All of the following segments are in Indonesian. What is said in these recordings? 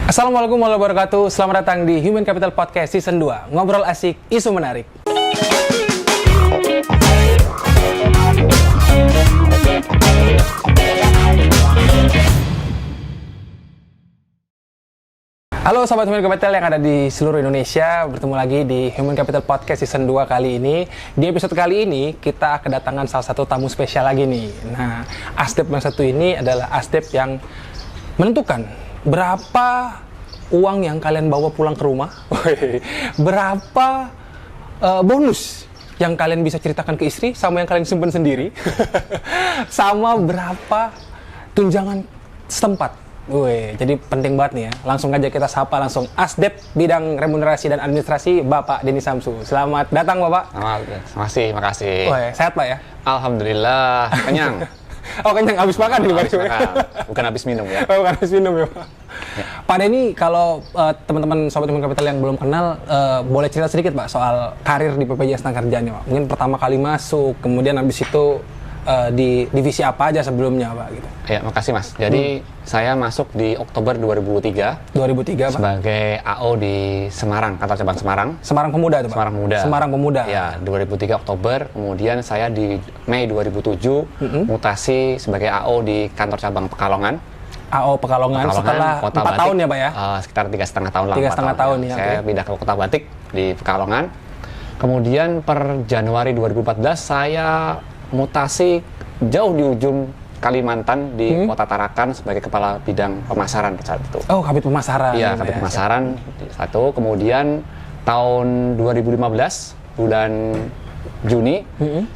Assalamualaikum warahmatullahi wabarakatuh. Selamat datang di Human Capital Podcast Season 2. Ngobrol asik, isu menarik. Halo Sobat Human Capital yang ada di seluruh Indonesia. Bertemu lagi di Human Capital Podcast Season 2 kali ini. Di episode kali ini kita kedatangan salah satu tamu spesial lagi nih. Nah, Asdep yang satu ini adalah Asdep yang menentukan berapa uang yang kalian bawa pulang ke rumah, berapa bonus yang kalian bisa ceritakan ke istri, sama yang kalian simpan sendiri, sama berapa tunjangan setempat. Jadi penting banget nih ya. Langsung aja kita sapa langsung Asdep bidang remunerasi dan administrasi Bapak Denny Samsu. Selamat datang Bapak. Makasih. Sehat Pak ya? Alhamdulillah, kenyang. Oh kenyang, habis makan nih Pak? Bukan habis minum ya. Oh, bukan habis minum ya Pak. Ya. Pak Denny, kalau teman-teman Sobat Human Capital yang belum kenal, boleh cerita sedikit Pak soal karir di BPJS Tenagakerjaan Pak. Mungkin pertama kali masuk, kemudian habis itu di divisi apa aja sebelumnya Pak gitu. Ya, makasih Mas. Jadi saya masuk di Oktober 2003. 2003 Pak. Sebagai AO di Semarang, kantor cabang Semarang. Semarang Pemuda itu Pak? Semarang Pemuda. Semarang Pemuda. Ya, 2003 Oktober. Kemudian saya di Mei 2007 mutasi sebagai AO di kantor cabang Pekalongan. AO Pekalongan setelah 4 tahun ya Pak ya? Sekitar 3,5 tahun lah. 3,5 tahun ya. Saya pindah ke Kota Batik di Pekalongan. Kemudian per Januari 2014 saya mutasi jauh di ujung Kalimantan di Kota Tarakan sebagai kepala bidang pemasaran saat itu. Oh, kabit pemasaran. Iya, kabit pemasaran satu. Kemudian tahun 2015 bulan Juni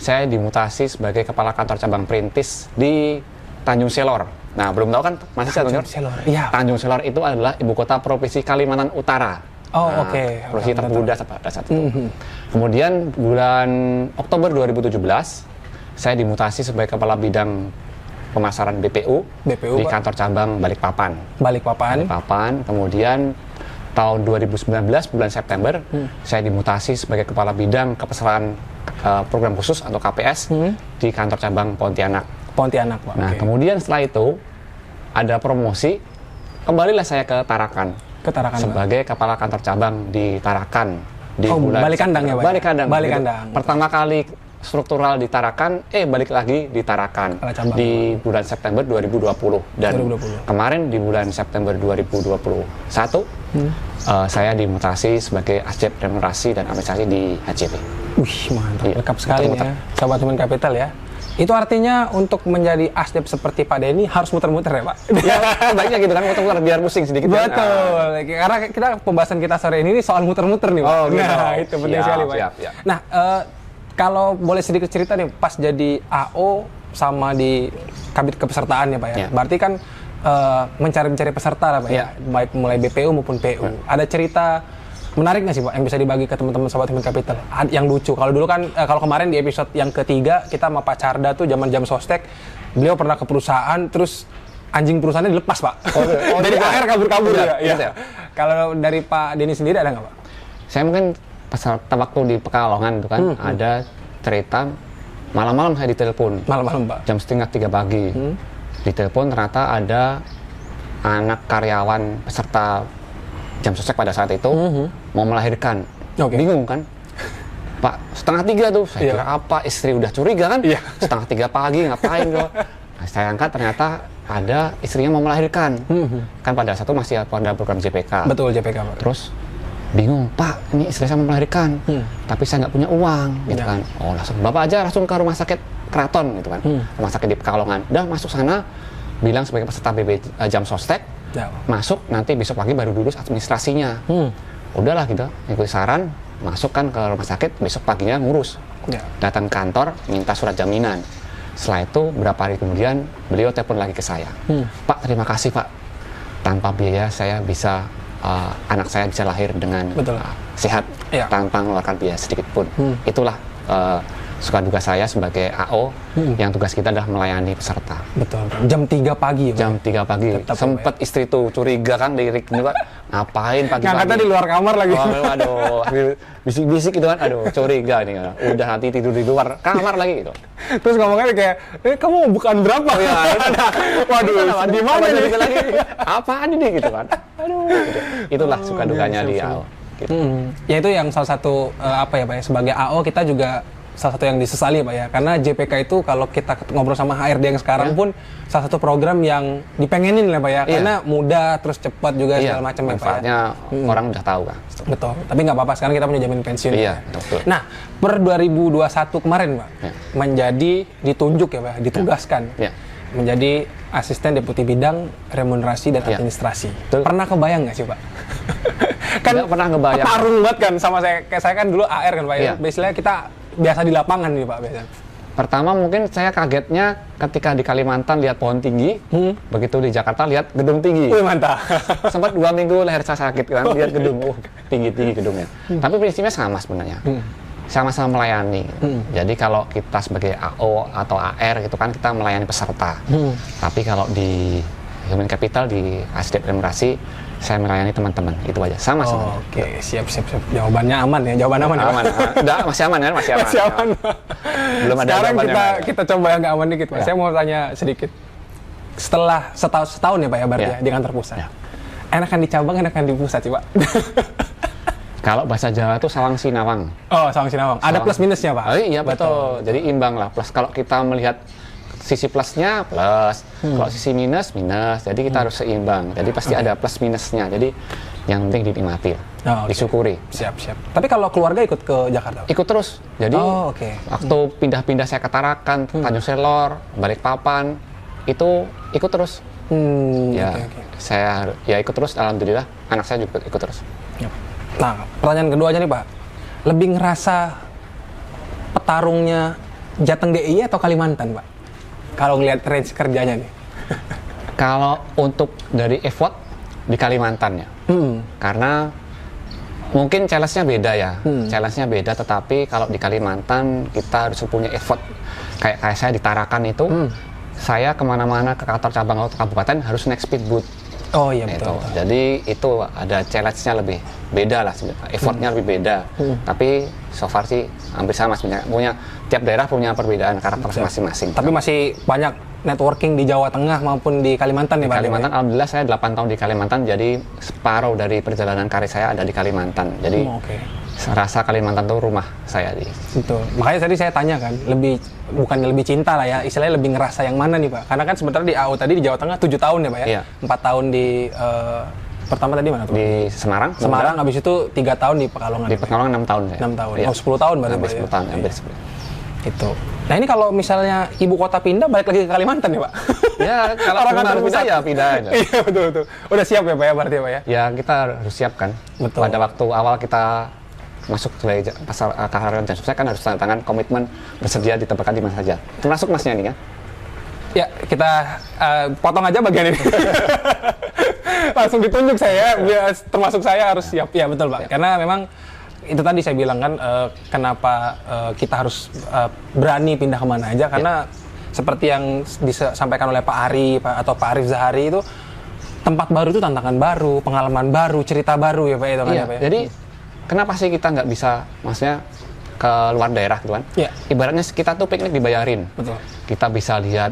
saya dimutasi sebagai kepala kantor cabang Perintis di Tanjung Selor. Nah, belum tahu kan masih Tanjung Selor? Iya. Tanjung Selor itu adalah ibu kota provinsi Kalimantan Utara. Oh, oke. Provinsi termuda pada saat itu. Kemudian bulan Oktober 2017 saya dimutasi sebagai kepala bidang pemasaran BPU di kantor cabang Balikpapan. Kemudian tahun 2019 bulan September saya dimutasi sebagai kepala bidang kepesertaan program khusus atau KPS di kantor cabang Pontianak Pak. Nah, kemudian setelah itu ada promosi, kembalilah saya ke Tarakan. Sebagai kepala kantor cabang di Tarakan di bulan balik kandang ya Pak? Balik kandang. Pertama kali struktural di Tarakan, balik lagi di Tarakan di bulan September 2020 dan kemarin di bulan September 2021 saya dimutasi sebagai Asdep remunerasi dan administrasi di HCP. Mantap, lengkap sekali nih ya, Sobat Human Capital ya. Itu artinya untuk menjadi Asdep seperti Pak Denny harus muter-muter ya Pak? Ya, baiknya gitu kan, muter-muter biar pusing sedikit. Betul, karena pembahasan kita sore ini soal muter-muter nih Pak. Gitu. Nah, itu penting sekali Pak. Siap. Nah, kalau boleh sedikit cerita nih, pas jadi AO sama di kabit kepesertaan ya Pak ya. Berarti kan mencari peserta lah Pak ya, baik mulai BPU maupun PU. Ada cerita menarik nggak sih Pak yang bisa dibagi ke teman-teman Sobat Human Capital? Yang lucu, kalau dulu kan, kalau kemarin di episode yang ketiga kita sama Pak Carda tuh zaman jam sostek, beliau pernah ke perusahaan, terus anjing perusahaannya dilepas Pak. Dari PR kabur-kabur ya. Kalau dari Pak Denny sendiri ada nggak Pak? Saya mungkin pas waktu di Pekalongan itu kan ada cerita malam-malam saya ditelepon. Malam-malam Pak? Jam 2:30 pagi. Ditelepon ternyata ada anak karyawan peserta jam sostek pada saat itu mau melahirkan. Bingung kan? Pak, 2:30 tuh. Saya kira apa? Istri udah curiga kan? 2:30 pagi ngapain loh? Nah, saya angkat ternyata ada istrinya mau melahirkan. Kan pada saat itu masih ada program JPK. Betul, JPK Pak. Terus bingung, Pak, ini istri saya mau melahirkan, tapi saya nggak punya uang, gitu kan. Oh, langsung Bapak aja langsung ke rumah sakit Keraton, gitu kan. Rumah sakit di Pekalongan. Udah masuk sana, bilang sebagai peserta jam sostek, masuk nanti besok pagi baru lulus administrasinya. Udahlah gitu, ikuti saran, masuk kan ke rumah sakit, besok paginya ngurus. Datang kantor, minta surat jaminan. Setelah itu, berapa hari kemudian, beliau telepon lagi ke saya. Pak, terima kasih Pak. Tanpa biaya saya bisa anak saya bisa lahir dengan sehat tanpa mengeluarkan biaya sedikit pun. Itulah suka duka saya sebagai AO yang tugas kita adalah melayani peserta. Betul. Jam 3 pagi ya? Jam 3 pagi. Sempat istri tuh curiga kan, lirik juga ngapain pagi-pagi? Ngangkatnya di luar kamar lagi. Oh, aduh, bisik-bisik gitu kan, aduh, curiga nih. Udah nanti tidur di luar kamar lagi gitu. Terus ngomongnya kayak, kamu bukan berapa? Ya, Waduh, di mana nih? Lagi? Apaan ini gitu kan? Aduh, gitu. Itulah suka dukanya di AO. Gitu. Ya itu yang salah satu apa ya Pak ya, sebagai AO kita juga salah satu yang disesali Pak ya, karena JPK itu kalau kita ngobrol sama HRD yang sekarang pun salah satu program yang dipengenin lah Pak ya, karena mudah terus cepat juga segala macam ya Pak ya. Manfaatnya orang udah tahu kan. Betul, tapi nggak apa-apa sekarang kita punya jaminan pensiun. Iya, ya. betul. Nah, per 2021 kemarin Pak, menjadi ditunjuk ya Pak, ditugaskan menjadi asisten deputi bidang remunerasi dan administrasi. Pernah kebayang nggak sih Pak? Kan nggak pernah ngebayang. Tarung banget kan sama saya, kayak saya kan dulu AR kan Pak ya. Biasanya kita biasa di lapangan nih Pak biasanya. Pertama mungkin saya kagetnya ketika di Kalimantan lihat pohon tinggi, begitu di Jakarta lihat gedung tinggi. Wih mantap. Sempat 2 minggu leher saya sakit kan, lihat gedung, tinggi-tinggi gedungnya. Tapi prinsipnya sama sebenarnya, sama-sama melayani. Jadi kalau kita sebagai AO atau AR gitu kan kita melayani peserta. Tapi kalau di Human Capital di ASDEP Remunerasi saya melayani teman-teman, itu aja sama sebenarnya. Oke, siap. Jawabannya aman ya, jawaban aman ya. Aman. Udah, masih aman kan? Masih aman. Masih aman. Belum ada sekarang jawaban kita coba yang nggak aman dikit Pak. Saya mau tanya sedikit. Setelah setahun ya Pak ya berarti ya, di kantor pusat. Enakan di cabang, enakan di pusat sih Pak. Kalau bahasa Jawa itu sawang sinawang. Oh, sawang sinawang. Ada plus minusnya Pak? Oh, iya betul. Jadi imbang lah. Plus kalau kita melihat sisi plusnya plus, kalau sisi minus. Jadi kita harus seimbang. Jadi pasti ada plus minusnya. Jadi yang penting dinikmati, disyukuri. Siap. Tapi kalau keluarga ikut ke Jakarta? Ikut terus. Jadi waktu pindah-pindah saya ke Tarakan, Tanjung Selor, Balikpapan, itu ikut terus. Saya ya ikut terus. Alhamdulillah anak saya juga ikut terus. Nah, pertanyaan keduanya nih Pak, lebih ngerasa petarungnya Jateng DIY atau Kalimantan Pak? Kalau ngelihat range kerjanya nih. Kalau untuk dari effort di Kalimantan ya, karena mungkin challenge-nya beda ya, challenge-nya beda. Tetapi kalau di Kalimantan kita harus punya effort. Kayak saya di Tarakan itu, saya kemana-mana ke kantor cabang atau kabupaten harus naik speedboat. Oh iya betul. Jadi itu ada challenge-nya lebih beda lah sebenarnya, effortnya lebih beda. Tapi so far sih hampir sama sebenarnya. Tiap daerah punya perbedaan karakter masing-masing. Tapi masih banyak networking di Jawa Tengah maupun di Kalimantan nih Pak? Kalimantan, alhamdulillah saya 8 tahun di Kalimantan, jadi separuh dari perjalanan karir saya ada di Kalimantan. Jadi rasa Kalimantan itu rumah saya di. Betul. Makanya tadi saya tanya kan, bukannya lebih cinta lah ya, istilahnya lebih ngerasa yang mana nih Pak? Karena kan sebenarnya di AO tadi di Jawa Tengah 7 tahun ya Pak ya? 4 tahun di pertama tadi mana tuh? Di Semarang, habis itu 3 tahun di Pekalongan. Di Pekalongan 6 tahun saya. 6 tahun. Oh 10 tahun berarti hampir 10 tahun, hampir 10. Itu. Nah ini kalau misalnya ibu kota pindah, balik lagi ke Kalimantan ya Pak? Ya kalau orang pindah ya pindah aja. Iya betul. Udah siap ya Pak ya berarti ya Pak ya? Ya kita harus siapkan. Betul. Pada waktu awal kita masuk sebagai pasar kaharan dan sukses kan harus tanda tangan komitmen bersedia ditempatkan di mana saja. Termasuk masnya ini kan? Ya kita potong aja bagian ini. Langsung ditunjuk saya, termasuk saya harus siap. Ya betul Pak. Karena memang itu tadi saya bilang kan kenapa kita harus berani pindah kemana aja, karena seperti yang disampaikan oleh Pak Ari atau Pak Arif Zahari itu, tempat baru itu tantangan baru, pengalaman baru, cerita baru ya Pak itu kan ya Pak. Jadi kenapa sih kita nggak bisa maksudnya ke luar daerah gitu kan? Ibaratnya kita tuh piknik dibayarin. Betul. Kita bisa lihat,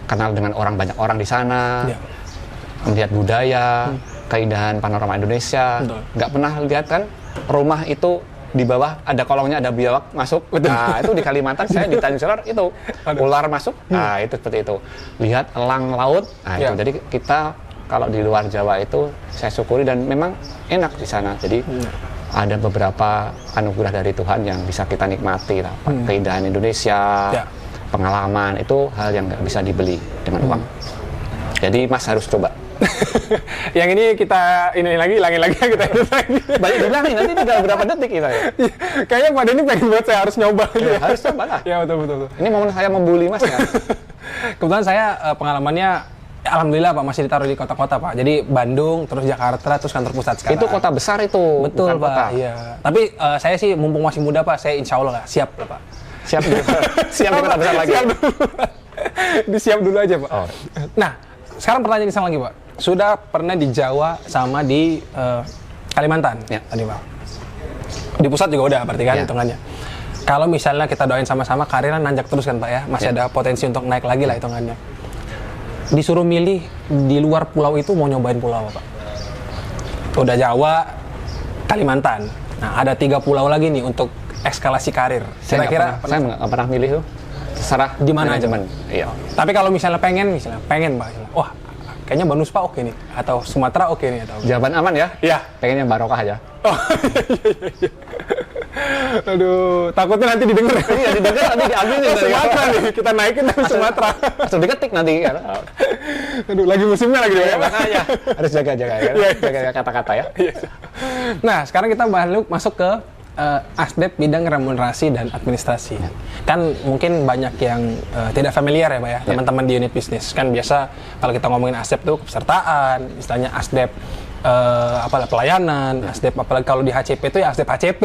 kenal dengan banyak orang di sana, melihat budaya, keindahan panorama Indonesia. Nggak pernah lihat kan rumah itu di bawah ada kolongnya, ada biawak masuk. Nah itu di Kalimantan, saya di Tanjung Selor itu ular masuk. Nah itu seperti itu. Lihat elang laut. Nah itu jadi kita kalau di luar Jawa itu saya syukuri dan memang enak di sana. Jadi ada beberapa anugerah dari Tuhan yang bisa kita nikmati lah. Keindahan Indonesia, pengalaman itu hal yang nggak bisa dibeli dengan uang. Jadi Mas harus coba. Yang ini kita hilangin lagi kita edit lagi. Banyak dibilangin nanti tinggal berapa detik kita ya. Kayaknya Pak Denny pengen buat saya harus nyoba gitu ya. Harus coba lah. Ya betul. Ini momen saya membuli Mas ya. Kebetulan saya pengalamannya alhamdulillah Pak masih ditaruh di kota-kota Pak. Jadi Bandung, terus Jakarta, terus kantor pusat sekarang. Itu kota besar itu. Betul bukan Pak. Kota. Iya. Tapi saya sih mumpung masih muda Pak, saya insya Allah siap lah Pak. Siap dulu. Siap di kota besar lagi. Siap dulu. Disiap dulu aja Pak. Nah, sekarang pertanyaan sama lagi Pak. sudah pernah di Jawa sama di Kalimantan Ya. tadi Pak. Di pusat juga udah berarti kan Ya. hitungannya. Kalau misalnya kita doain sama-sama karirnya nanjak terus kan Pak ya, masih ada potensi untuk naik lagi lah hitungannya. Disuruh milih di luar pulau itu mau nyobain pulau apa Pak? Udah Jawa, Kalimantan. Nah ada 3 pulau lagi nih untuk eskalasi karir. Saya Kira-kira nggak pernah milih tuh. Terserah di mana aja manajemen. Iya. Tapi kalau misalnya pengen Pak, wah kayaknya Banus Pak oke nih, atau Sumatera oke nih, atau Jawaban aman ya? Iya. Pengen yang barokah aja. Oh, iya. Aduh, takutnya nanti didengar. Iya, didengar nanti diambil nih dari Sumatera nih, kita naikin dari Sumatera. Langsung diketik nanti kan. Aduh, lagi musimnya lagi ya. Makanya harus jaga-jaga ya. Iya. Jaga kata-kata ya. Nah, sekarang kita masuk ke ASDEP bidang remunerasi dan administrasi. Kan mungkin banyak yang tidak familiar ya Pak ya, teman-teman di unit bisnis. Kan biasa kalau kita ngomongin ASDEP tuh kepesertaan, istilahnya ASDEP pelayanan, ASDEP apalagi kalau di HCP itu ya ASDEP HCP,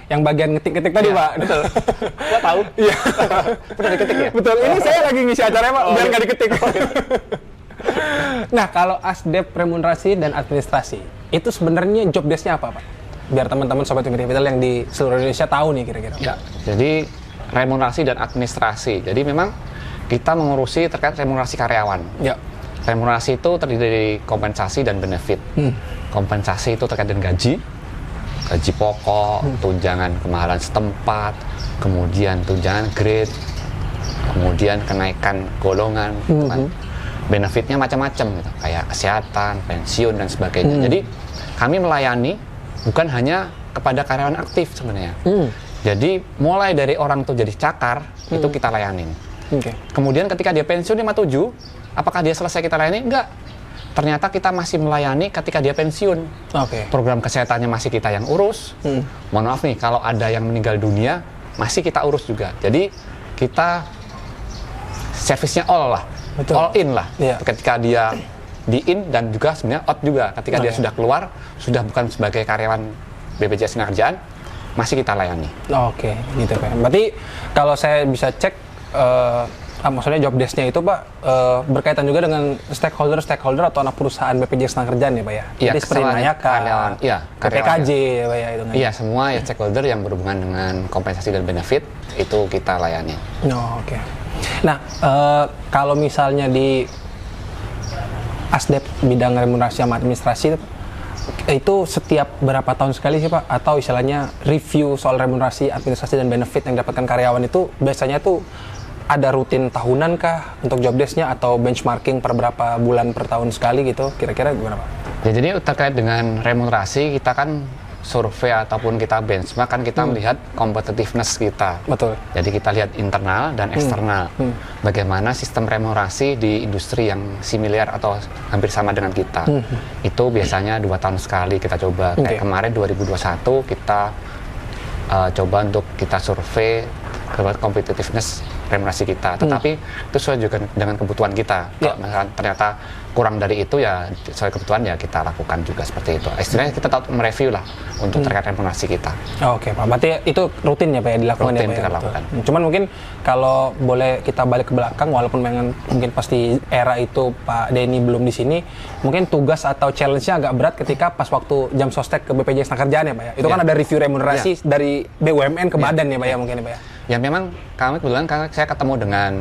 yang bagian ngetik-ngetik tadi Pak. Betul. Gua tahu. Iya. Pernah diketik ya? Betul, ini saya lagi ngisi acaranya Pak, biar nggak diketik. Nah, kalau ASDEP remunerasi dan administrasi, itu sebenarnya job desk-nya apa Pak? Biar teman-teman Sobat Human Capital yang di seluruh Indonesia tahu nih kira-kira. Ya, jadi remunerasi dan administrasi. Jadi memang kita mengurusi terkait remunerasi karyawan. Ya. Remunerasi itu terdiri dari kompensasi dan benefit. Kompensasi itu terkait dengan gaji pokok, tunjangan kemahalan setempat, kemudian tunjangan grade, kemudian kenaikan golongan, gitu kan. Benefitnya macam-macam gitu, kayak kesehatan, pensiun dan sebagainya. Jadi kami melayani bukan hanya kepada karyawan aktif sebenarnya. Jadi mulai dari orang tuh jadi cakar itu kita layanin. Kemudian ketika dia pensiun 57, apakah dia selesai kita layani? Enggak. Ternyata kita masih melayani ketika dia pensiun. Program kesehatannya masih kita yang urus. Mohon maaf nih, kalau ada yang meninggal dunia, masih kita urus juga. Jadi kita servisnya all lah. Betul. All in lah. Yeah. Ketika dia di in dan juga sebenarnya out juga. Ketika dia sudah keluar, sudah bukan sebagai karyawan BPJS Ketenagakerjaan, masih kita layani. Oke, gitu Pak. Berarti kalau saya bisa cek, maksudnya job desk-nya itu Pak, berkaitan juga dengan stakeholder atau anak perusahaan BPJS Ketenagakerjaan ya Pak ya? Iya, jadi seperti Nayaka, PPKJ ya Pak ya? Itu iya, semua ya stakeholder yang berhubungan dengan kompensasi dan benefit, itu kita layani. Oke. Nah, kalau misalnya di ASDEP bidang remunerasi sama administrasi itu setiap berapa tahun sekali sih Pak? Atau istilahnya review soal remunerasi, administrasi dan benefit yang didapatkan karyawan itu biasanya tuh ada rutin tahunan kah untuk job desk-nya atau benchmarking per berapa bulan per tahun sekali gitu? Kira-kira gimana Pak? Ya, jadi terkait dengan remunerasi kita kan survei ataupun kita benchmark kan kita melihat competitiveness kita. Betul. Jadi kita lihat internal dan eksternal. Bagaimana sistem remunerasi di industri yang similar atau hampir sama dengan kita. Itu biasanya 2 tahun sekali kita coba. Kayak kemarin 2021 kita coba untuk kita survei competitiveness remunerasi kita. Tetapi itu sesuai juga dengan kebutuhan kita. Kalau misalkan ternyata kurang dari itu ya sesuai kebutuhan ya kita lakukan juga seperti itu. Istilahnya kita tahu mereview lah untuk terkait remunerasi kita. Oke Pak, berarti itu rutin ya Pak ya dilakukan rutin ya Pak? Kita lakukan. Cuman mungkin kalau boleh kita balik ke belakang, walaupun mungkin pasti era itu Pak Denny belum di sini, mungkin tugas atau challenge-nya agak berat ketika pas waktu jam sostek ke BPJS Ketenagakerjaan ya Pak ya? Itu kan ada review remunerasi dari BUMN ke badan ya Pak ya mungkin ya Pak ya? Ya memang kami kebetulan saya ketemu dengan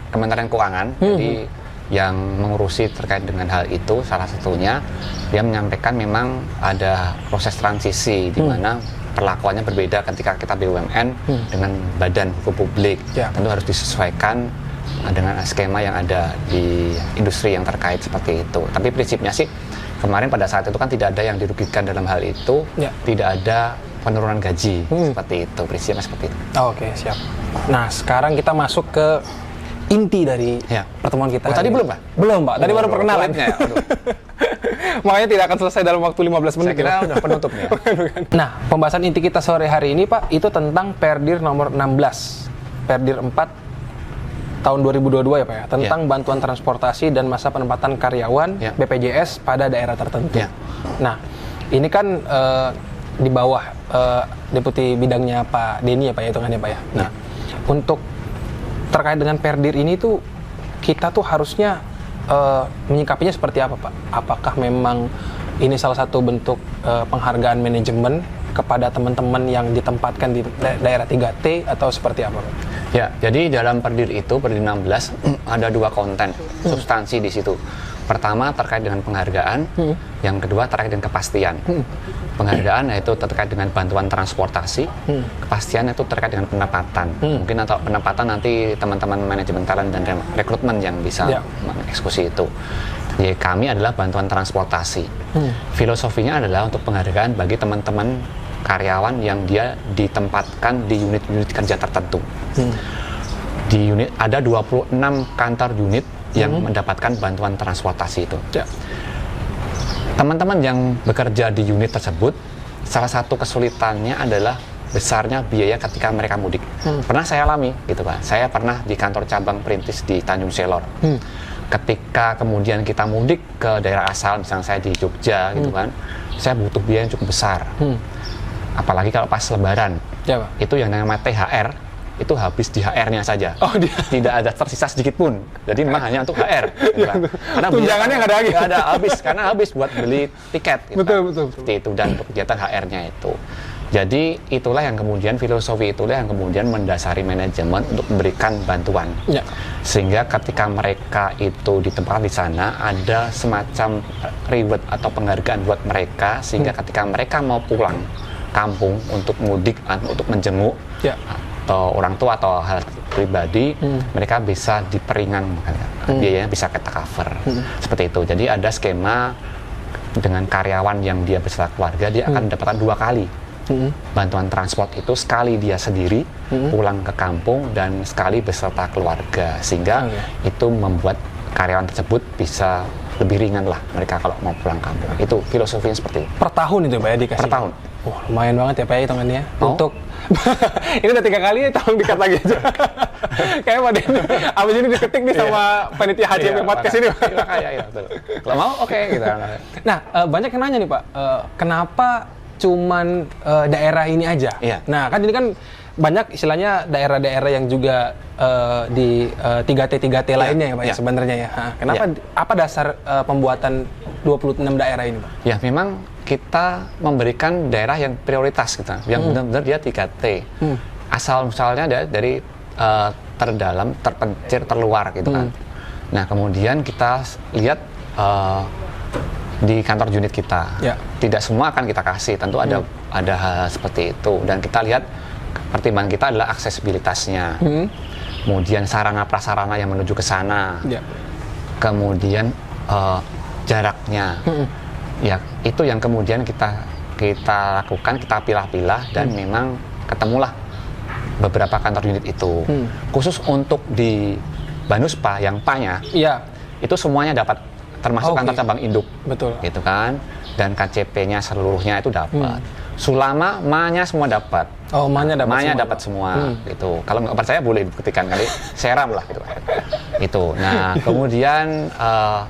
Kementerian Keuangan, jadi yang mengurusi terkait dengan hal itu salah satunya dia menyampaikan memang ada proses transisi di mana perlakuannya berbeda ketika kita BUMN dengan badan hukum publik. Tentu harus disesuaikan dengan skema yang ada di industri yang terkait seperti itu. Tapi prinsipnya sih kemarin pada saat itu kan tidak ada yang dirugikan dalam hal itu, tidak ada penurunan gaji seperti itu, prinsipnya seperti itu. Oke, siap. Nah, sekarang kita masuk ke inti dari pertemuan kita. Tadi belum Pak? Belum Pak, tadi baru perkenalan. Makanya tidak akan selesai dalam waktu 15 menit. Saya kira udah penutupnya. Nah, pembahasan inti kita sore hari ini Pak, itu tentang Perdir nomor 16, Perdir 4 tahun 2022 ya Pak ya, tentang bantuan transportasi dan masa penempatan karyawan BPJS pada daerah tertentu. Nah, ini kan di bawah deputi bidangnya Pak Denny ya Pak ya, hitungannya Pak ya. Nah, untuk terkait dengan Perdir ini tuh kita tuh harusnya menyikapinya seperti apa, Pak? Apakah memang ini salah satu bentuk penghargaan manajemen kepada teman-teman yang ditempatkan di daerah 3T atau seperti apa, Pak? Ya, jadi dalam Perdiri itu, Perdiri 16, ada 2 konten, substansi di situ. Pertama terkait dengan penghargaan, yang kedua terkait dengan kepastian. Penghargaan yaitu terkait dengan bantuan transportasi, kepastian itu terkait dengan penempatan. Mungkin atau penempatan nanti teman-teman manajemen talent dan rekrutmen yang bisa mengeksekusi itu. Jadi kami adalah bantuan transportasi. Filosofinya adalah untuk penghargaan bagi teman-teman karyawan yang dia ditempatkan di unit-unit kerja tertentu. Di unit ada 26 kantor unit yang mendapatkan bantuan transportasi itu. Teman-teman yang bekerja di unit tersebut, salah satu kesulitannya adalah besarnya biaya ketika mereka mudik. Pernah saya alami, gitu Pak. Saya pernah di kantor cabang Perintis di Tanjung Selor. Ketika kemudian kita mudik ke daerah asal, misalnya saya di Jogja, gitu kan, saya butuh biaya yang cukup besar. Apalagi kalau pas Lebaran, itu yang namanya THR, itu habis di HR-nya saja. Tidak ada tersisa sedikit pun. Jadi memang hanya untuk HR. Gitu kan. Karena tunjangannya nggak ada lagi. Nggak ada, habis. Karena habis buat beli tiket. Gitu betul. Seperti itu, dan untuk kegiatan HR-nya itu. Jadi itulah yang kemudian, filosofi itulah yang kemudian mendasari manajemen untuk memberikan bantuan. Sehingga ketika mereka itu ditempatkan di sana, ada semacam reward atau penghargaan buat mereka, sehingga ketika mereka mau pulang kampung untuk mudik, untuk menjenguk, atau orang tua atau hal pribadi, mereka bisa diperingan, biayanya bisa kita cover. Seperti itu. Jadi ada skema dengan karyawan yang dia beserta keluarga, dia akan mendapatkan 2 kali bantuan transport itu, sekali dia sendiri pulang ke kampung dan sekali beserta keluarga, sehingga itu membuat karyawan tersebut bisa lebih ringan lah mereka kalau mau pulang kampung. Itu filosofinya seperti itu. Per tahun itu Pak ya dikasih? Per tahun. Wah, lumayan banget ya Pak ya hitungannya. Untuk ini udah 3 kali, tolong dikat lagi aja. Kayak Pak Denny, abis ini diketik nih sama panitia HCP Podcast ini. Iya, betul. Kalau mau, oke. Gitu. Nah, banyak yang nanya nih Pak, kenapa cuman daerah ini aja? Nah, kan ini kan banyak istilahnya daerah-daerah yang juga di 3T lainnya ya Pak ya sebenarnya ya. Kenapa, apa dasar pembuatan 26 daerah ini Pak? Ya, memang kita memberikan daerah yang prioritas gitu, yang benar-benar dia 3T. Asal misalnya dari terdalam, terpencil, terluar gitu kan. Nah, kemudian kita lihat di kantor unit kita. Tidak semua akan kita kasih, tentu ada hal seperti itu, dan kita lihat pertimbangan kita adalah aksesibilitasnya. Kemudian sarana prasarana yang menuju ke sana. Kemudian jaraknya. Ya, itu yang kemudian kita lakukan, kita pilah-pilah, dan memang ketemulah beberapa kantor unit itu. Khusus untuk di Banuspa yang PA-nya, itu semuanya dapat, termasuk kantor cabang induk. Betul. Gitu kan. Dan KCP-nya seluruhnya itu dapat. Sulama, Ma-nya semua dapat. Oh, Ma-nya dapat semua. Gitu. Kalau nggak percaya boleh dibuktikan kali, seram lah gitu. Itu. Nah, kemudian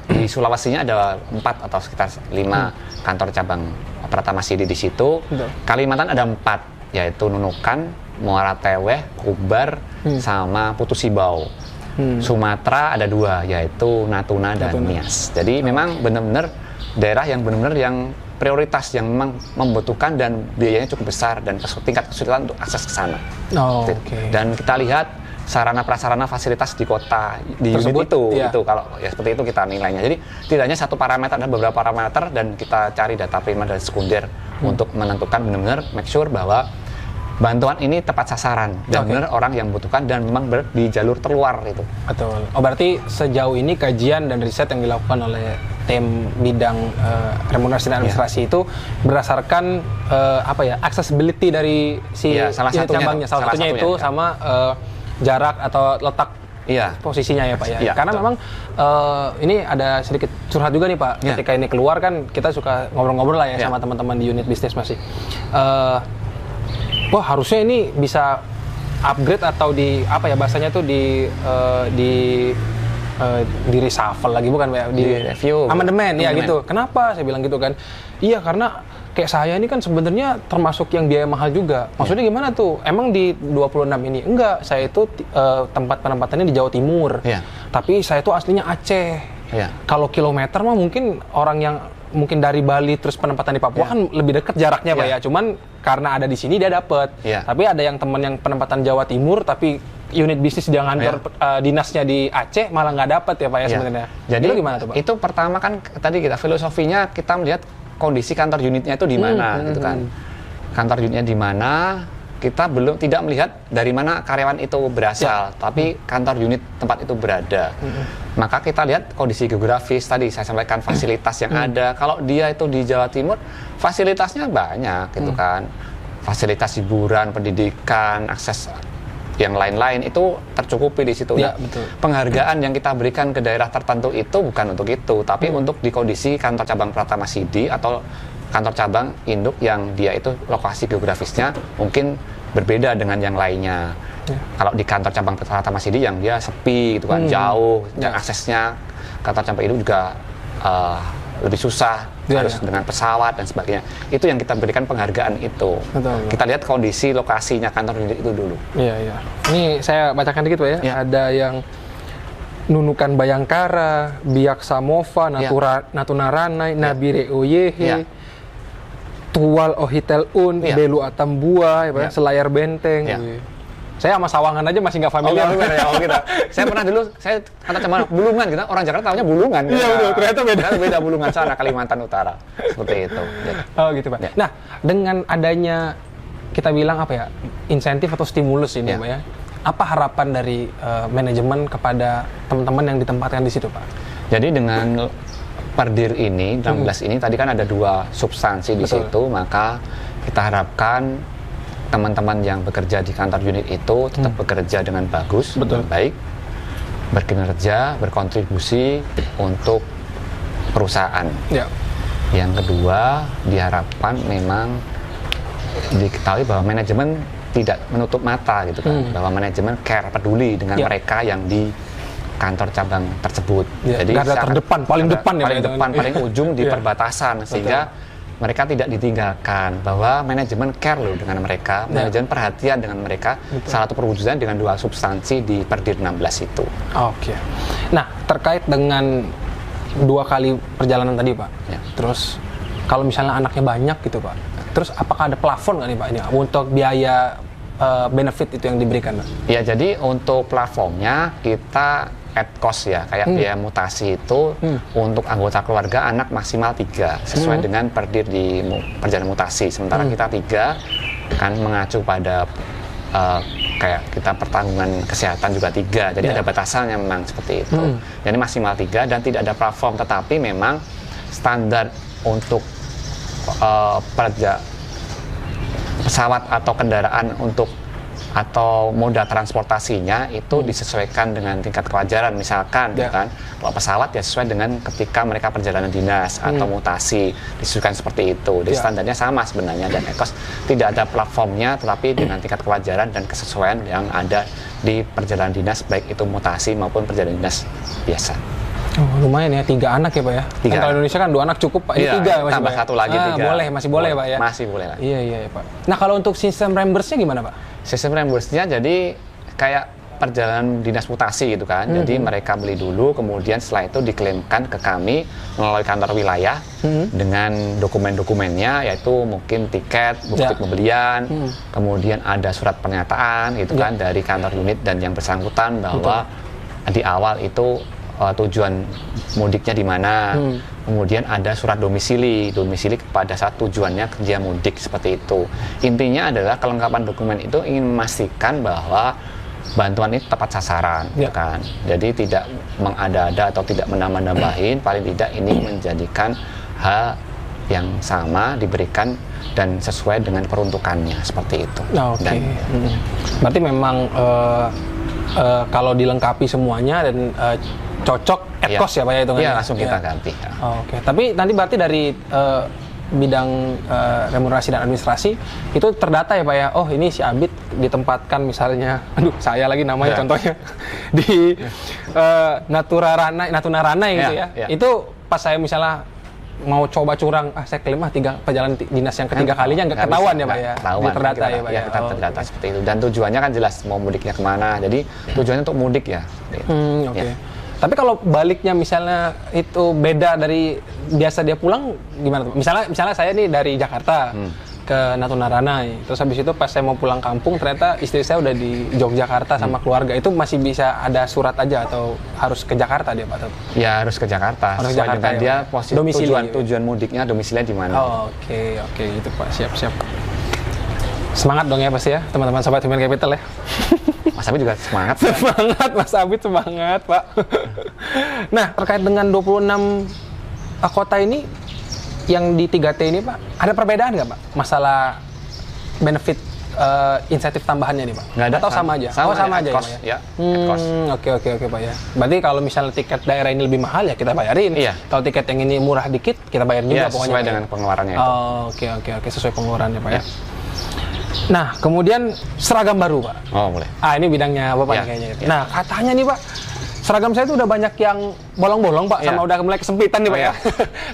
di Sulawesinya ada 4 atau sekitar 5 kantor cabang Pratama Sidi di situ. Kalimantan ada 4, yaitu Nunukan, Muara Teweh, Kubar, sama Putu Sibau. Sumatera ada 2, yaitu Natuna dan Nias. Jadi memang benar-benar daerah yang benar-benar yang prioritas, yang memang membutuhkan dan biayanya cukup besar dan tingkat kesulitan untuk akses ke sana. Dan kita lihat sarana prasarana fasilitas di kota di tersebut itu kalau ya seperti itu kita nilainya. Jadi tidak hanya satu parameter, ada beberapa parameter, dan kita cari data primer dan sekunder untuk menentukan benar-benar make sure bahwa bantuan ini tepat sasaran dan benar orang yang membutuhkan dan memang di jalur terluar itu. Betul. Oh, berarti sejauh ini kajian dan riset yang dilakukan oleh tim bidang remunerasi dan administrasi itu berdasarkan accessibility dari si salah satunya itu sama jarak atau letak posisinya ya Pak ya. Karena memang ini ada sedikit curhat juga nih Pak. Ketika ini keluar kan kita suka ngobrol-ngobrol lah ya sama teman-teman di unit bisnis masih. Wah, harusnya ini bisa upgrade atau bahasanya tuh di reshuffle lagi, bukan Pak, di review, amandemen ya gitu. Kenapa saya bilang gitu kan? Iya, karena kayak saya ini kan sebenarnya termasuk yang biaya mahal juga. Maksudnya gimana tuh? Emang di 26 ini? Enggak, saya itu tempat penempatannya di Jawa Timur. Tapi saya itu aslinya Aceh. Iya. Kalau kilometer mah mungkin orang yang mungkin dari Bali terus penempatan di Papua kan lebih dekat jaraknya Pak ya. Cuman karena ada di sini dia dapat. Tapi ada yang teman yang penempatan Jawa Timur tapi unit bisnis dia ngantor dinasnya di Aceh malah nggak dapat ya Pak ya sebenarnya. Jadi itu gimana tuh Pak? Itu pertama kan tadi kita filosofinya kita melihat kondisi kantor unitnya itu di mana gitu kan. Kantor unitnya di mana, kita tidak melihat dari mana karyawan itu berasal, tapi kantor unit tempat itu berada. Maka kita lihat kondisi geografis tadi saya sampaikan fasilitas yang ada. Kalau dia itu di Jawa Timur, fasilitasnya banyak gitu kan. Fasilitas hiburan, pendidikan, akses yang lain-lain itu tercukupi di situ. Betul. Penghargaan yang kita berikan ke daerah tertentu itu bukan untuk itu, tapi untuk di kondisi kantor cabang Pratama Sidi atau kantor cabang induk yang dia itu lokasi geografisnya mungkin berbeda dengan yang lainnya. Kalau di kantor cabang Pratama Sidi yang dia sepi gitu kan, jauh, dan aksesnya kantor cabang induk juga lebih susah, harus dengan pesawat dan sebagainya. Itu yang kita berikan penghargaan itu. Betul. Kita lihat kondisi lokasinya kantor unit itu dulu. Iya. Ini saya bacakan dikit Pak ya. Ada yang Nunukan Bayangkara, Biak Samova, Natuna Ranai, Nabire Oyehe, Tual Ohitel Un, Belu Atambua, Selayar Benteng. Saya sama Sawangan aja masih nggak familiar. Saya pernah dulu, saya kata cuman Bulungan, kita orang Jakarta tahunya Bulungan. Iya betul, ternyata beda Bulungan sana Kalimantan Utara. Seperti itu. Oh gitu Pak. Nah, dengan adanya kita bilang apa ya, insentif atau stimulus ini Pak ya, apa harapan dari manajemen kepada teman-teman yang ditempatkan di situ Pak? Jadi dengan Perdir ini, 16 ini, tadi kan ada 2 substansi di situ, maka kita harapkan teman-teman yang bekerja di kantor unit itu tetap bekerja dengan bagus, baik, berkinerja, berkontribusi untuk perusahaan. Yang kedua, diharapkan memang diketahui bahwa manajemen tidak menutup mata gitu kan, bahwa manajemen care, peduli dengan mereka yang di kantor cabang tersebut. Jadi garda terdepan, paling depan paling ujung di perbatasan, sehingga mereka tidak ditinggalkan, bahwa manajemen care loh dengan mereka, manajemen perhatian dengan mereka. Salah satu perwujudan dengan 2 substansi di Perdir 16 itu. Oke. Nah, terkait dengan 2 kali perjalanan tadi Pak, terus kalau misalnya anaknya banyak gitu Pak, terus apakah ada plafon nggak nih Pak ini untuk biaya benefit itu yang diberikan Pak? Ya, jadi untuk plafonnya kita at cost ya, kayak biaya mutasi itu untuk anggota keluarga anak maksimal 3 sesuai dengan Perdir di perjalanan mutasi. Sementara kita 3 kan mengacu pada kayak kita pertanggungan kesehatan juga 3, jadi ada batasannya memang seperti itu. Jadi maksimal 3 dan tidak ada plafon, tetapi memang standar untuk pesawat atau kendaraan atau moda transportasinya itu disesuaikan dengan tingkat kewajaran. Misalkan kan, kalau pesawat ya sesuai dengan ketika mereka perjalanan dinas atau mutasi, disesuaikan seperti itu. Jadi standarnya sama sebenarnya, dan ekos tidak ada platformnya, tetapi dengan tingkat kewajaran dan kesesuaian yang ada di perjalanan dinas, baik itu mutasi maupun perjalanan dinas biasa. Oh, lumayan ya, 3 anak ya Pak ya? Kan kalau Indonesia kan 2 anak cukup Pak, ini 3 masih tambah 1 lagi 3. Masih boleh Pak ya? Masih boleh lagi. Iya Pak. Nah kalau untuk sistem reimburse-nya gimana Pak? Sistem reimburse-nya jadi kayak perjalanan dinas mutasi gitu kan. Jadi mereka beli dulu, kemudian setelah itu diklaimkan ke kami melalui kantor wilayah dengan dokumen-dokumennya, yaitu mungkin tiket, bukti pembelian, kemudian ada surat pernyataan gitu kan dari kantor unit dan yang bersangkutan bahwa di awal itu tujuan mudiknya di mana, kemudian ada surat domisili pada saat tujuannya kerja mudik, seperti itu. Intinya adalah kelengkapan dokumen itu ingin memastikan bahwa bantuan ini tepat sasaran, kan. Jadi tidak mengada-ada atau tidak menambah-nambahin, paling tidak ini menjadikan hal yang sama diberikan dan sesuai dengan peruntukannya, seperti itu. Berarti memang kalau dilengkapi semuanya dan cocok at cost ya Pak ya hitungannya? Iya, langsung kita ganti. Oke. Tapi nanti berarti dari bidang remunerasi dan administrasi itu terdata ya Pak ya? Oh ini si Abid ditempatkan misalnya, saya lagi namanya contohnya di Natuna Ranai gitu ya. Itu pas saya misalnya mau coba curang, saya klaim 3 perjalanan dinas yang ketiga kalinya nggak ketahuan ya Pak ya? Terdata ya Pak ya? Kita terdata seperti itu. Dan tujuannya kan jelas mau mudiknya kemana. Jadi tujuannya untuk mudik ya. Oke. Tapi kalau baliknya misalnya itu beda dari biasa dia pulang, gimana tuh? Misalnya saya nih dari Jakarta ke Natuna Rana, terus habis itu pas saya mau pulang kampung ternyata istri saya udah di Yogyakarta sama keluarga, itu masih bisa ada surat aja atau harus ke Jakarta dia Pak? Ya harus ke Jakarta. Harus ke Sesuai Jakarta dengan ya, dia Pak? posisi Domisili. tujuan mudiknya, domisilinya di mana. Oke, itu Pak, siap. Semangat dong ya pasti ya, teman-teman Sobat Human Capital ya. Mas Abid juga semangat. Semangat, Mas Abid semangat, Pak. Nah, terkait dengan 26 kota ini, yang di 3T ini, Pak, ada perbedaan nggak, Pak? Masalah benefit insentif tambahannya nih, Pak? Nggak ada. Atau sama aja? Sama aja cost, ya, ya. Cost. Oke, Pak ya. Berarti kalau misalnya tiket daerah ini lebih mahal, ya kita bayarin. Iya. Kalau tiket yang ini murah dikit, kita bayar juga Iya, pokoknya. sesuai Pak, dengan ya? pengeluarannya itu. Oke, sesuai pengeluarannya, Pak ya. Ya. Nah, kemudian seragam baru, Pak. Oh, boleh. Ini bidangnya Bapak Ya, nih kayaknya. ya. Nah, katanya nih Pak, seragam saya itu udah banyak yang bolong-bolong Pak, Ya. sama udah mulai kesempitan nih Pak Oh, ya. ya.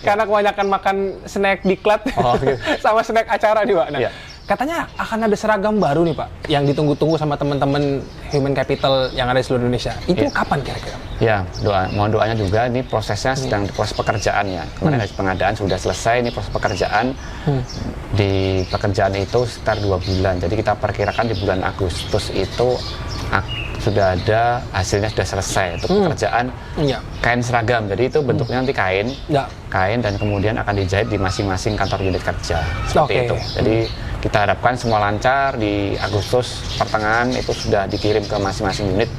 Karena kebanyakan makan snack diklat Oh, gitu. sama snack acara nih Pak. Nah, Ya. katanya akan ada seragam baru nih Pak, yang ditunggu-tunggu sama teman-teman Human Capital yang ada di seluruh Indonesia. Itu Ya. kapan kira-kira? Ya, mohon doanya juga. Ini prosesnya sedang proses pekerjaan ya. Kemarin dari pengadaan sudah selesai. Ini proses pekerjaan. Di pekerjaan itu sekitar 2 bulan. Jadi kita perkirakan di bulan Agustus itu sudah ada hasilnya, sudah selesai untuk pekerjaan Iya. kain seragam. Jadi itu bentuknya nanti kain, Ya. kain dan kemudian akan dijahit di masing-masing kantor unit kerja seperti Oke. itu. Jadi kita harapkan semua lancar di Agustus pertengahan itu sudah dikirim ke masing-masing unit.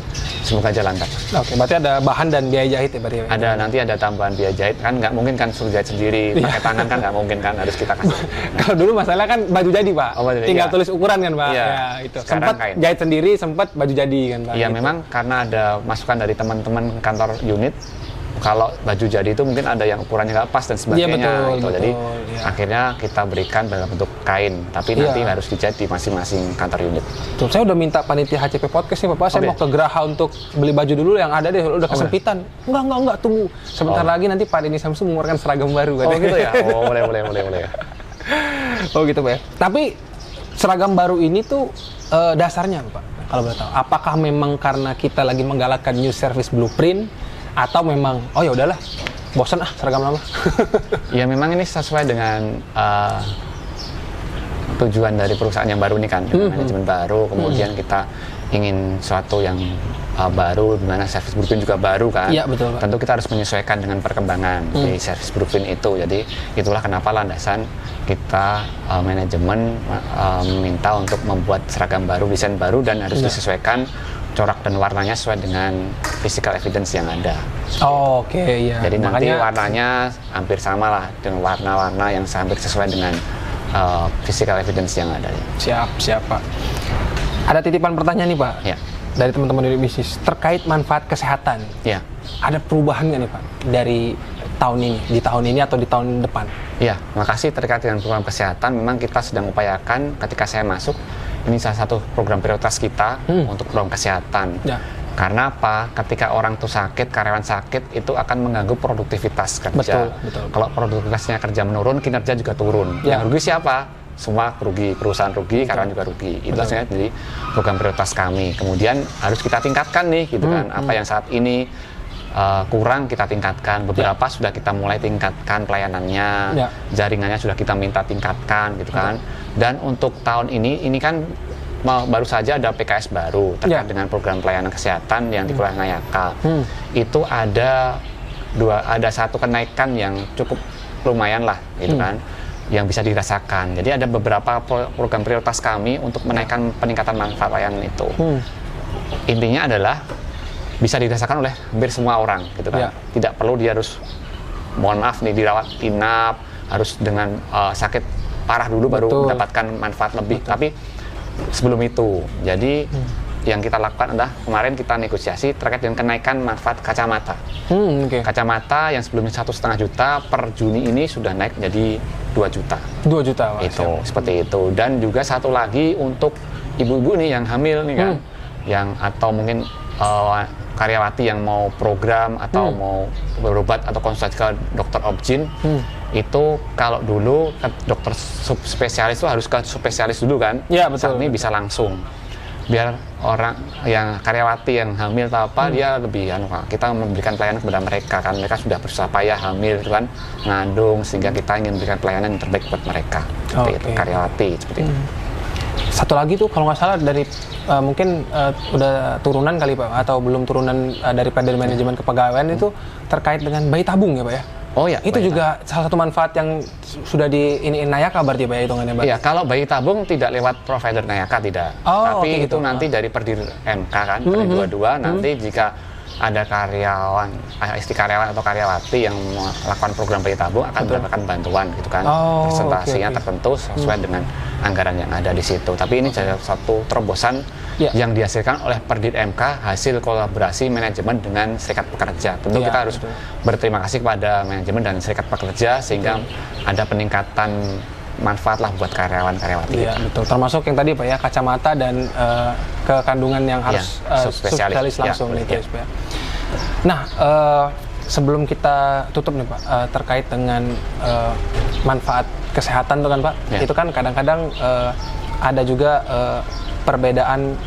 Semoga aja lancar. Oke, berarti ada bahan dan biaya jahit ya berarti. Nanti ada tambahan biaya jahit, kan nggak mungkin kan suruh jahit sendiri pakai tangan, kan nggak mungkin, kan harus kita kasih. Kalau dulu masalah kan baju jadi Pak, Oh, baju jadi, tinggal ya. tulis ukuran kan Pak. Iya. Ya, itu. Sekarang Sempat kain. jahit sendiri, sempat baju jadi kan Pak. Iya, Gitu. memang karena ada masukan dari teman-teman kantor unit, kalau baju jadi itu mungkin ada yang ukurannya nggak pas dan sebagainya. Iya, betul, gitu. Jadi iya. akhirnya kita berikan dalam bentuk kain, tapi Iya. nanti harus dijahit di masing-masing kantor unit. Tuh, saya udah minta panitia HCP Podcast nih Bapak, saya Oke. mau ke Geraha untuk beli baju dulu yang ada deh, udah kesempitan. Enggak, tunggu. Sebentar lagi nanti Pak Denny Samsu mengeluarkan seragam baru. Oh gitu ya? Oh, boleh. Oh gitu Pak ya. Tapi seragam baru ini tuh dasarnya apa, Pak? Kalau boleh tahu. Apakah memang karena kita lagi menggalakkan new service blueprint, atau memang ya udahlah, bosan seragam lama? Ya memang ini sesuai dengan tujuan dari perusahaan yang baru ini kan, dengan manajemen baru, kemudian kita ingin suatu yang baru, di mana service blueprint juga baru kan. Iya, betul, Pak. Tentu kita harus menyesuaikan dengan perkembangan di service blueprint itu. Jadi itulah kenapa landasan kita manajemen meminta untuk membuat seragam baru, desain baru, dan harus disesuaikan corak dan warnanya sesuai dengan physical evidence yang ada. Oke, iya. Jadi nanti Makanya warnanya hampir sama lah dengan warna-warna yang hampir sesuai dengan physical evidence yang ada. siap Pak. Ada titipan pertanyaan nih Pak. Ya. Dari teman-teman unit bisnis terkait manfaat kesehatan. Ya. Ada perubahan nggak nih Pak dari tahun ini, di tahun ini atau di tahun depan? Ya, makasih terkait dengan program kesehatan. Memang kita sedang upayakan ketika saya masuk, ini salah satu program prioritas kita untuk program kesehatan. Ya. Karena apa? Ketika orang tuh sakit, karyawan sakit, itu akan mengganggu produktivitas kerja. Betul. Kalau produktivitasnya kerja menurun, kinerja juga turun. Ya. Yang rugi siapa? Semua rugi, perusahaan rugi, karyawan juga rugi. Itu sebenarnya jadi program prioritas kami. Kemudian harus kita tingkatkan nih, gitu kan. Apa yang saat ini kurang kita tingkatkan. Beberapa sudah kita mulai tingkatkan pelayanannya, Ya. jaringannya sudah kita minta tingkatkan, gitu kan. Dan untuk tahun ini kan baru saja ada PKS baru terkait Ya. dengan program pelayanan kesehatan yang di Kelurahan Ngayaka. Itu ada satu kenaikan yang cukup lumayan lah, gitu kan, yang bisa dirasakan. Jadi ada beberapa program prioritas kami untuk menaikkan peningkatan manfaat layanan itu. Intinya adalah bisa dirasakan oleh hampir semua orang, gitu kan. Ya. Tidak perlu dia harus, mohon maaf nih, dirawat inap, harus dengan sakit parah dulu baru Betul. mendapatkan manfaat lebih. Tapi sebelum itu, jadi yang kita lakukan adalah kemarin kita negosiasi terkait dengan kenaikan manfaat kacamata. Oke. Kacamata yang sebelumnya 1,5 juta per Juni ini sudah naik jadi 2 juta. 2 juta Pak. Itu seperti itu. Dan juga satu lagi untuk ibu-ibu nih yang hamil nih kan, yang atau mungkin karyawati yang mau program atau mau berobat atau konsultasi ke dokter obgyn, itu kalau dulu ke dokter subspesialis itu harus ke spesialis dulu kan. Iya, betul. Saat ini bisa langsung. biar orang yang karyawati yang hamil atau apa dia lebih kita memberikan pelayanan kepada mereka kan, mereka sudah berusaha payah hamil gitu kan, ngandung, sehingga kita ingin memberikan pelayanan yang terbaik buat mereka. Seperti itu, karyawati seperti itu. Satu lagi tuh kalau nggak salah dari mungkin udah turunan kali Pak, atau belum turunan dari manajemen kepegawaian itu terkait dengan bayi tabung ya Pak ya? Oh ya, itu juga salah satu manfaat yang sudah diiniin Nayaka berarti Pak ya hitungannya Pak? Iya, kalau bayi tabung tidak lewat provider Nayaka tidak. Tapi itu nanti dari Perdir MK kan, Perdir 22 nanti jika ada karyawan, istri karyawan atau karyawati yang melakukan program bayi tabung akan mendapatkan bantuan gitu kan. Presentasinya tertentu sesuai dengan anggaran yang ada di situ. Tapi ini jadi satu terobosan yang dihasilkan oleh Perdir MK hasil kolaborasi manajemen dengan serikat pekerja. Tentu kita harus berterima kasih kepada manajemen dan serikat pekerja sehingga ada peningkatan manfaat lah buat karyawan-karyawati. Iya, betul. Termasuk yang tadi Pak ya, kacamata dan kekandungan yang harus spesialis langsung gitu ya. Nah, sebelum kita tutup nih Pak, terkait dengan manfaat kesehatan tuh kan Pak, itu kan kadang-kadang ada juga perbedaan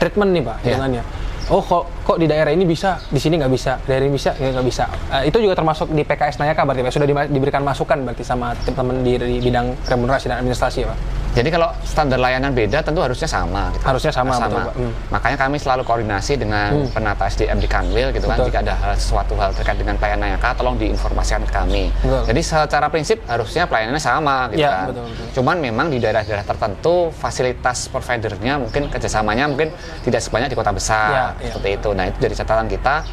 treatment nih Pak, hitungannya. Oh kok di daerah ini bisa, di sini nggak bisa, daerah ini bisa, nggak bisa. Itu juga termasuk di PKS Nayaka berarti Pak, sudah diberikan masukan berarti sama teman-teman di bidang remunerasi dan administrasi ya Pak? Jadi kalau standar layanan beda tentu harusnya sama. Gitu. Harusnya sama. Betul, Pak. Makanya kami selalu koordinasi dengan penata SDM di Kanwil gitu kan. Jika ada sesuatu hal terkait dengan pelayanan Nayaka, tolong diinformasikan ke kami. Betul. Jadi secara prinsip harusnya pelayanannya sama gitu kan. Betul. Cuman memang di daerah-daerah tertentu fasilitas providernya mungkin kerjasamanya mungkin tidak sebanyak di kota besar seperti itu. Nah itu jadi catatan kita.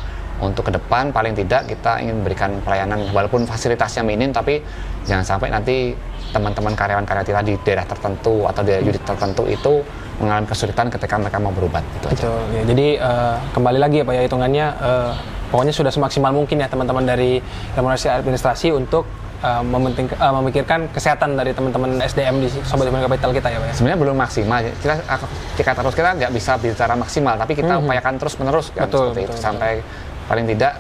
Untuk ke depan paling tidak kita ingin memberikan pelayanan walaupun fasilitasnya minim, tapi jangan sampai nanti teman-teman karyawan-karyawati di daerah tertentu atau daerah unit tertentu itu mengalami kesulitan ketika mereka mau berobat. Betul. Ya, jadi kembali lagi ya Pak ya, hitungannya pokoknya sudah semaksimal mungkin ya teman-teman dari remunerasi administrasi untuk memikirkan kesehatan dari teman-teman SDM di Sobat Human Capital kita ya Pak ya? Sebenarnya belum maksimal, kita nggak bisa bicara maksimal, tapi kita upayakan terus-menerus kan, seperti itu sampai paling tidak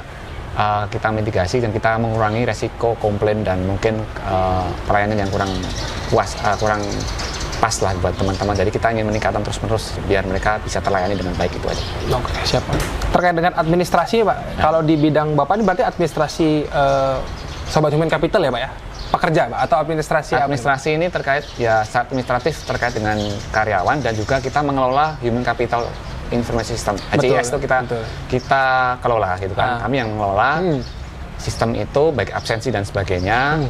kita mitigasi dan kita mengurangi resiko komplain dan mungkin pelayanan yang kurang puas, kurang pas lah buat teman-teman. Jadi kita ingin meningkatkan terus-menerus biar mereka bisa terlayani dengan baik, itu aja. Oke, siap Pak. Terkait dengan administrasi Pak, kalau di bidang Bapak ini berarti administrasi Sobat Human Capital ya Pak ya? Pekerja Pak atau administrasi? Administrasi ini terkait ya administratif terkait dengan karyawan dan juga kita mengelola Human Capital Information System. HCIS itu kita kelola gitu kan. Kami yang mengelola sistem itu baik absensi dan sebagainya.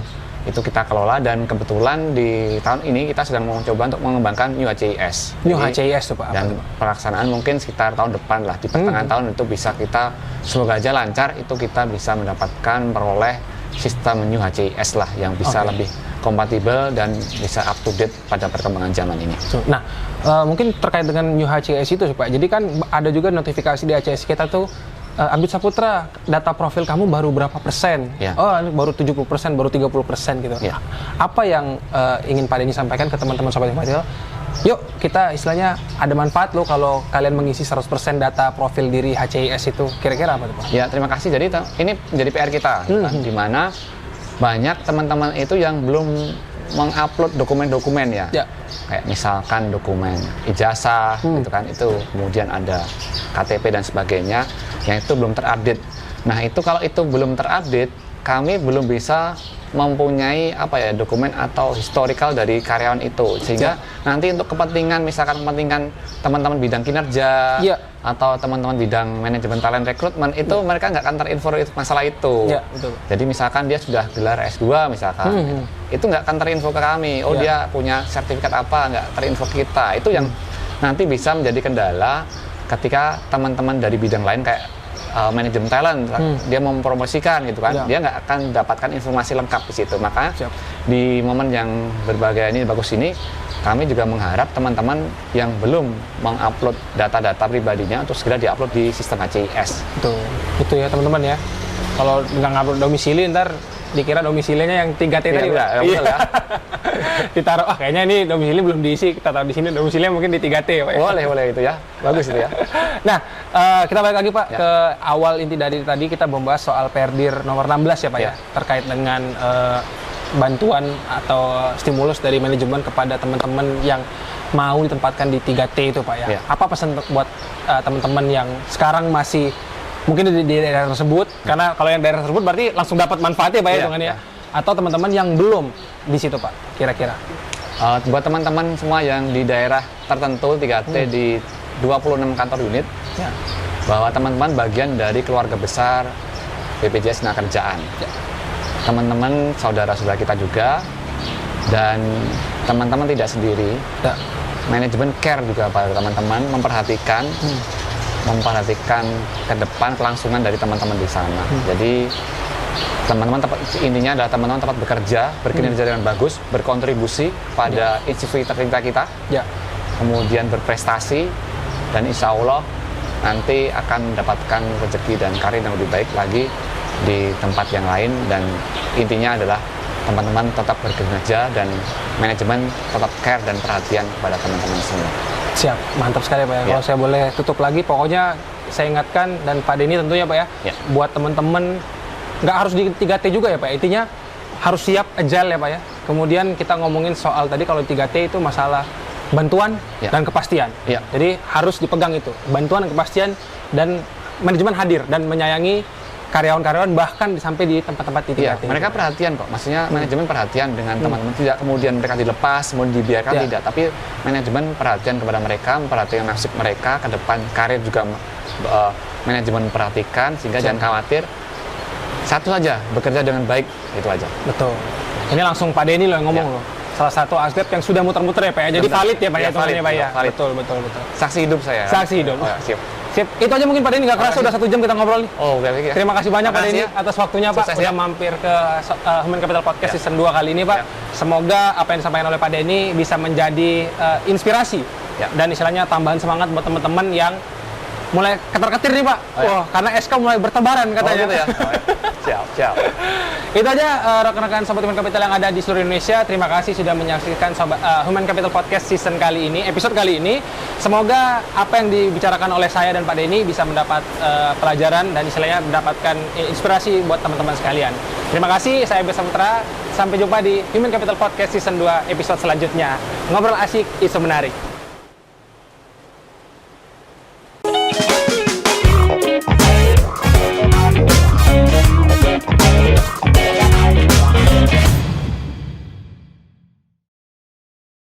Itu kita kelola dan kebetulan di tahun ini kita sedang mencoba untuk mengembangkan New HCIS. New HCIS tuh Pak. Dan pelaksanaan mungkin sekitar tahun depan lah, di pertengahan tahun itu bisa kita, semoga aja lancar, itu kita bisa mendapatkan peroleh sistem New HCIS lah yang bisa lebih kompatibel dan bisa up to date pada perkembangan zaman ini. Nah, mungkin terkait dengan New HCIS itu Pak. Jadi kan ada juga notifikasi di HCIS kita tuh, Abid Saputra, data profil kamu baru berapa persen? Oh, baru 70%, baru 30% gitu. Apa yang ingin Pak Denny sampaikan ke teman-teman Sobat Capital? Yuk, kita istilahnya ada manfaat loh kalau kalian mengisi 100% data profil diri HCIS itu. Kira-kira apa tuh Pak? Ya, terima kasih. Jadi ini menjadi PR kita, di mana banyak teman-teman itu yang belum mengupload dokumen-dokumen ya. Kayak misalkan dokumen ijazah gitu kan, itu kemudian ada KTP dan sebagainya yang itu belum terupdate. Nah, itu kalau itu belum terupdate, kami belum bisa mempunyai dokumen atau historical dari karyawan itu, sehingga nanti untuk kepentingan misalkan kepentingan teman-teman bidang kinerja atau teman-teman bidang manajemen talent rekrutmen itu mereka nggak akan terinfo masalah itu. Jadi misalkan dia sudah gelar S2 misalkan, itu nggak akan terinfo ke kami. Oh dia punya sertifikat apa, nggak terinfo ke kita. Itu yang nanti bisa menjadi kendala ketika teman-teman dari bidang lain kayak manajemen talent, dia mau mempromosikan gitu kan, dia nggak akan dapatkan informasi lengkap di situ. Maka di momen yang berbagai ini bagus ini, kami juga mengharap teman-teman yang belum mengupload data-data pribadinya untuk segera diupload di sistem HCIS. Itu ya teman-teman ya. Kalau nggak ngupload domisili ntar dikira domisilinya yang 3T tadi ya. Ditaruh, kayaknya ini domisili belum diisi, kita taruh di sini domisilinya mungkin di 3T ya Pak. Boleh itu ya, bagus itu ya. Nah, kita balik lagi Pak ke awal inti dari tadi kita membahas soal Perdir nomor 16 ya Pak ya, terkait dengan bantuan atau stimulus dari manajemen kepada teman-teman yang mau ditempatkan di 3T itu Pak ya. Apa pesan buat teman-teman yang sekarang masih mungkin di daerah tersebut, karena kalau yang daerah tersebut berarti langsung dapat manfaatnya Pak ya hitungannya ya. Atau teman-teman yang belum di situ Pak, kira-kira. Buat teman-teman semua yang di daerah tertentu 3T di 26 kantor unit, bahwa teman-teman bagian dari keluarga besar BPJS Tenagakerjaan. Teman-teman saudara-saudara kita juga, dan teman-teman tidak sendiri. Manajemen care juga pada teman-teman, memperhatikan ke depan kelangsungan dari teman-teman di sana. Jadi teman-teman intinya adalah teman-teman tempat bekerja, berkinerja dengan bagus, berkontribusi pada institusi tercinta kita, kemudian berprestasi, dan insya Allah nanti akan mendapatkan rezeki dan karir yang lebih baik lagi di tempat yang lain. Dan intinya adalah teman-teman tetap bekerja dan manajemen tetap care dan perhatian kepada teman-teman semua. Siap, mantap sekali Pak ya. Kalau saya boleh tutup lagi, pokoknya saya ingatkan, dan Pak Denny tentunya Pak ya, buat teman-teman nggak harus di 3T juga ya Pak, intinya harus siap agile ya Pak ya. Kemudian kita ngomongin soal tadi kalau 3T itu masalah bantuan dan kepastian. Jadi harus dipegang itu, bantuan dan kepastian, dan manajemen hadir dan menyayangi karyawan-karyawan bahkan sampai di tempat-tempat di 3T. Mereka perhatian kok, maksudnya manajemen perhatian dengan teman-teman, tidak kemudian mereka dilepas, kemudian dibiarkan, tidak, tapi manajemen perhatian kepada mereka, memperhatikan nasib mereka ke depan, karir juga manajemen perhatikan, sehingga jangan khawatir, satu saja, bekerja dengan baik, itu aja. Betul. Ini langsung Pak Denny loh yang ngomong loh. Salah satu asdep yang sudah muter-muter ya Pak ya. Jadi valid ya Pak ya, valid Pak ya. Betul. Saksi hidup saya. Saksi hidup. Siap. Sip. Itu aja mungkin Pak Denny, nggak kerasa udah 1 jam kita ngobrol nih. Oke. Terima kasih banyak Pak Denny atas waktunya Pak. Sukses, udah mampir ke Human Capital Podcast season 2 kali ini Pak. Semoga apa yang disampaikan oleh Pak Denny bisa menjadi inspirasi dan istilahnya tambahan semangat buat teman-teman yang mulai ketar-ketir nih Pak. Wah, karena SK mulai bertebaran katanya. Gitu ya. Siap. Itu aja rekan-rekan Sobat Human Capital yang ada di seluruh Indonesia. Terima kasih sudah menyaksikan Human Capital Podcast season kali ini, episode kali ini. Semoga apa yang dibicarakan oleh saya dan Pak Denny bisa mendapat pelajaran dan istilahnya mendapatkan inspirasi buat teman-teman sekalian. Terima kasih, saya Besa Putra. Sampai jumpa di Human Capital Podcast season 2 episode selanjutnya. Ngobrol asik, isu menarik.